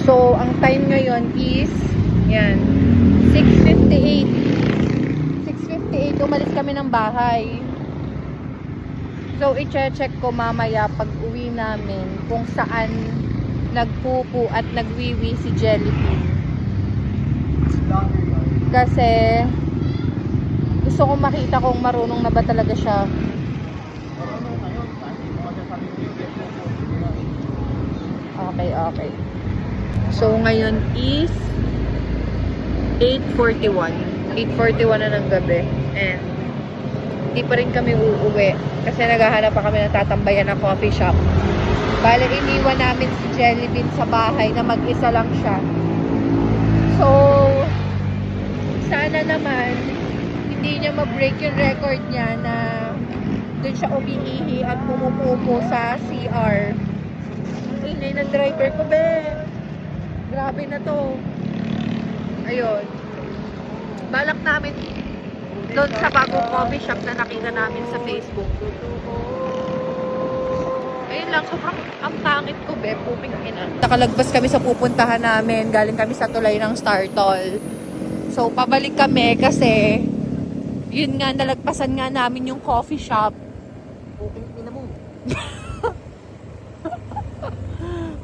So, ang time ngayon is, yan, 6:58. 6:58, umalis kami ng bahay. So, i-check ko mamaya pag uwi namin kung saan nagpupo at nagwiwi si Jellybean. Kasi, gusto kong makita kung marunong na ba talaga siya. Okay. So, ngayon is 8:41. 8:41 na ng gabi. And, hindi pa rin kami uuwi. Kasi naghahanap pa kami ng tatambayan na coffee shop. Bale, iniwan namin si Jellybean sa bahay na mag-isa lang siya. So, sana naman, hindi niya ma-break yung record niya na doon siya umiihi at pumupupo sa CR. Ang ingay ng driver ko, be. Grabe na to. Ayun. Balak namin doon sa bagong coffee shop na nakita namin sa Facebook. Ayun lang, sobrang ang pangit ko, be. Puping ina. Nakalagpas kami sa pupuntahan namin. Galing kami sa tulay ng Startol. So, pabalik kami kasi yun nga, nalagpasan nga namin yung coffee shop. Puping ina mo.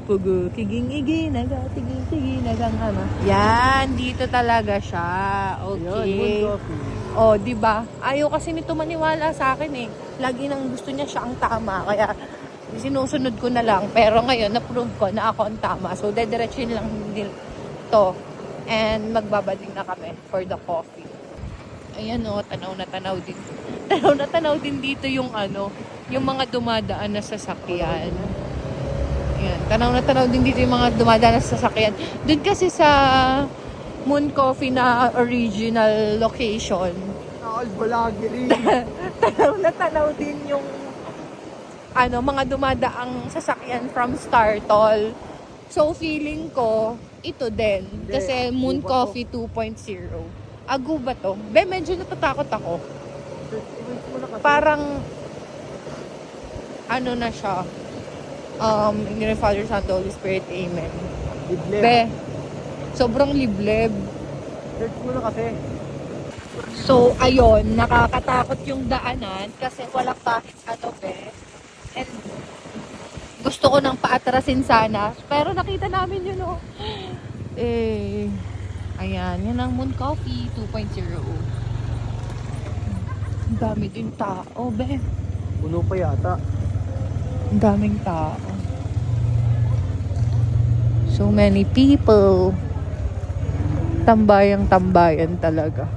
Pugo, kiging-igi, tiging-tigi, nagang ama. Yan, dito talaga siya. Okay. Oh, di ba? Ayaw kasi nito maniwala sa akin eh. Lagi nang gusto niya siya ang tama. Kaya sinusunod ko na lang. Pero ngayon, na-prove ko na ako ang tama. So, dediretsin lang to. And magbabading na kami for the coffee. Ayan o, tanaw na tanaw din. Tanaw na tanaw din dito yung yung mga dumadaan na sasakyan. Ayan, tanaw na tanaw din dito yung mga dumadaan na sasakyan. Doon kasi sa Moon Coffee na original location. Albalagiri. Tanaw na tanaw din yung mga dumadaang sasakyan from Startol. So feeling ko ito din. Kasi Moon Coffee 2.0. Agu ba to? Be, medyo natatakot ako. Parang na siya. In the Father, Son, Holy Spirit, Amen. Libleb. Be, sobrang libleb. Search mo na kasi. So, ayun, nakakatakot yung daanan kasi walang kahit be. And gusto ko nang paatrasin sana. Pero nakita namin yun, oh. Ayan, yan ang Moon Coffee 2.0. Ang dami din tao, be. Puno pa yata. Ang daming tao. So many people. Tambayang-tambayan talaga.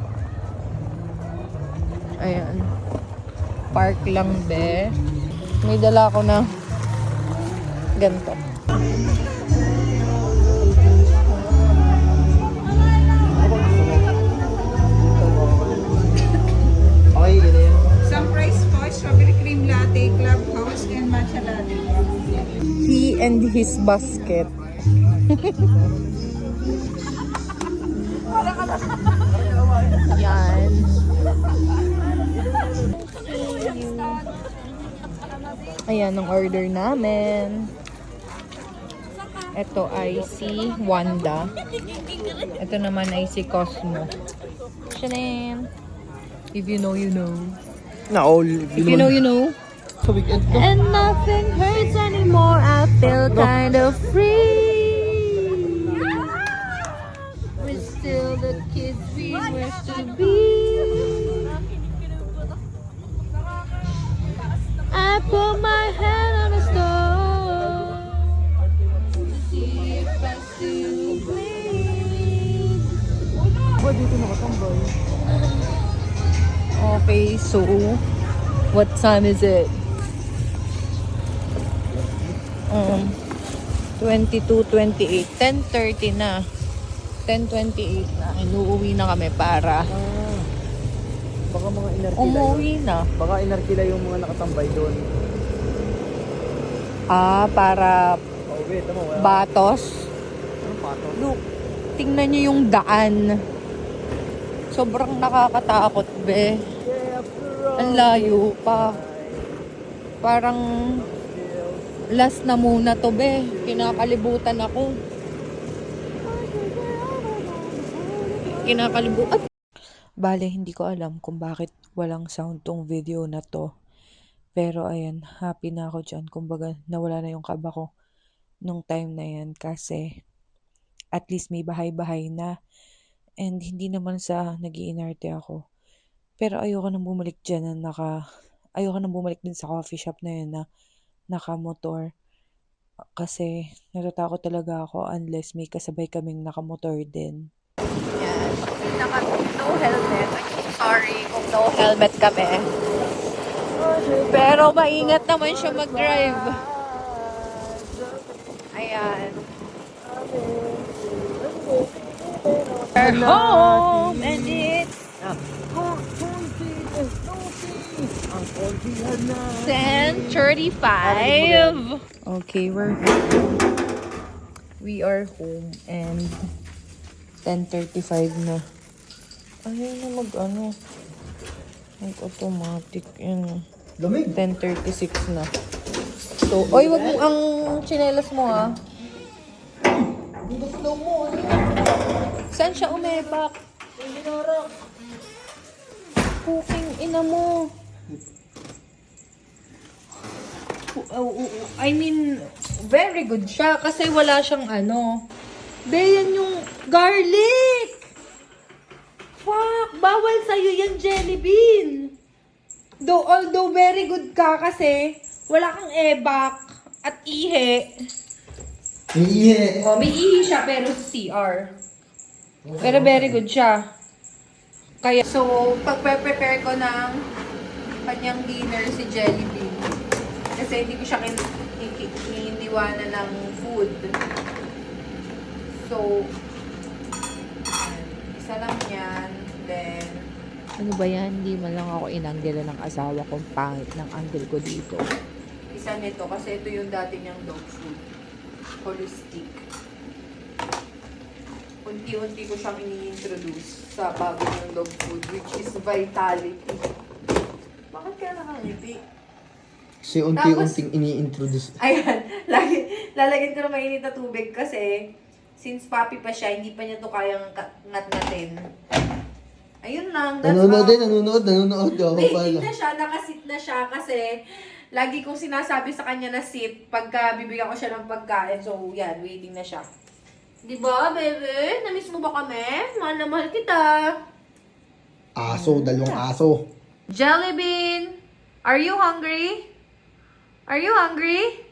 Ayan. Park lang, be. May dala ko na ganito. Okay, yun na yan. Surprise po, strawberry cream latte, clubhouse, and matcha latte. He and his basket. Yan. Ayan ang order namin. Ito ay si Wanda. Ito naman ay si Cosmo. Shanem. If you know, you know. Na all. If you know, you know. Sa weekend to. And nothing hurts anymore. I feel kind of free. We're still the kids we used to be. I put my hand on the stove to see if I still bleed. Ba't dito nakatambay? Okay, so what time is it? 22:28, 10:30 na. 10:28 na. Inuuwi na kami para Baka mga inarkila umuwi yun. na. Baka inarkila yung mga nakatambay doon. Para Oh, wait, tama. Wala. batos. Anong pato? Look, tingnan nyo yung daan. Sobrang nakakatakot, be. Yeah, after all. Ang layo pa. Parang last na muna to, be. Kinakalibutan ako. Kinakalibutan. Bale, hindi ko alam kung bakit walang sound tong video na to. Pero ayan, happy na ako dyan. Kumbaga, nawala na yung kaba ko nung time na yan kasi at least may bahay-bahay na. And hindi naman sa nag-iinarte ako. Pero ayoko nang bumalik dyan na ayoko nang bumalik din sa coffee shop na yun na nakamotor. Kasi natatakot talaga ako unless may kasabay kaming nakamotor din. Yan. No helmet. I'm sorry kung no helmet kami. Pero maingat naman siya mag-drive. Ayan. We're home and it's 10:35. Okay, we are home and 10:35 na. Ayaw na mag-automatic yun. Lamig. 10:36 na. So, oy, wag mo ang tsinelas mo ha. Bundok daw mo. Saan siya umebak? Puking ina mo. I mean, very good siya kasi wala siyang Be, yan yung garlic! Fuck! Bawal sa'yo yan, Jelly Bean! Although very good ka kasi wala kang ebak at ihi. Iye. Oh, may ihi siya pero sa CR. Pero very good siya. Kaya, so, pag-prepare ko ng kanyang dinner si Jelly Bean. Kasi hindi ko siya iniwanan ng food. So, isa lang yan. Then, ano ba yan? Hindi man lang ako inanggela ng asawa kong pangit ng angle ko dito. Isa nito kasi ito yung dati niyang dog food. Holistic. Unti-unti ko siyang ini-introduce sa bago niyang dog food, which is Vitality. Bakit kaya nakangiti? Kasi unti-unting ini-introduce. Ayan, lalagyan ko ng mainit na tubig kasi since puppy pa siya, hindi pa niya to kayang ngat-ngatin. Ayun lang. Nanonood. Ako Waiting pala. na siya, nakasit na siya kasi lagi kong sinasabi sa kanya na sit pagka bibigyan ko siya ng pagkain. So, yan, waiting na siya. Diba, bebe? Namiss mo ba kami? Mahal na mahal kita. Aso, dalawang aso. Jelly Bean, are you hungry? Are you hungry?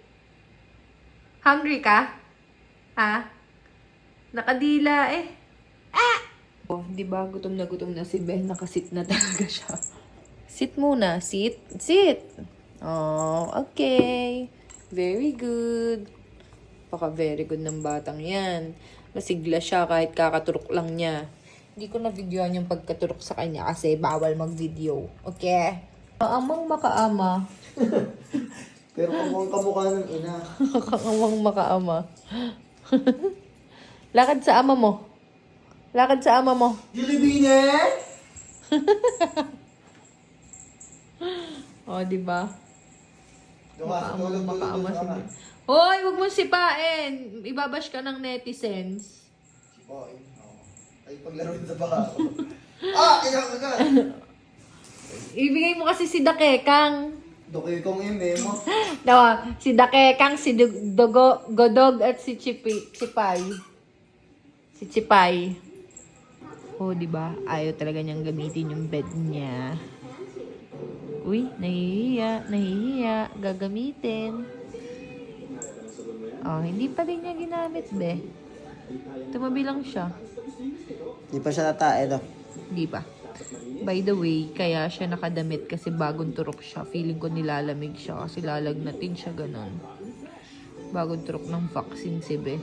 Hungry ka? Ha? Nakadila eh. Ah! Oh, di ba gutom na si Ben, nakasit na talaga siya. Sit muna, sit. Oh, okay. Very good. Baka very good ng batang yan. Masigla siya kahit kakaturok lang niya. Hindi ko na videoan yung pagkaturok sa kanya kasi bawal mag-video. Okay? Kaamang makaama. Pero kung kamukha ng ina. Kaamang makaama. Lakad sa ama mo. Lakad sa ama mo. Jilibine! O, di ba? Makaama si Ben. Ben. Hoy, wag mo sipain. Ibabash ka ng netizens. Sipain. Ay, paglaro sa baka. Kaya ka. Ibigay mo kasi si Dakekang. Dokoy kong memo. Dawa, si Dakekang, si Godog at si Chipay. Si Chipay. Oh, di ba? Ayaw talaga niyang gamitin yung bed niya. Uy, nahihiya. Gagamitin. Oh, hindi pa rin niya ginamit, be. Tumabi lang siya. Di pa siya natae, no? Hindi pa. By the way, kaya siya nakadamit kasi bagong turok siya. Feeling ko nilalamig siya kasi lalagnatin siya ganun. Bagong turok ng vaccine si be.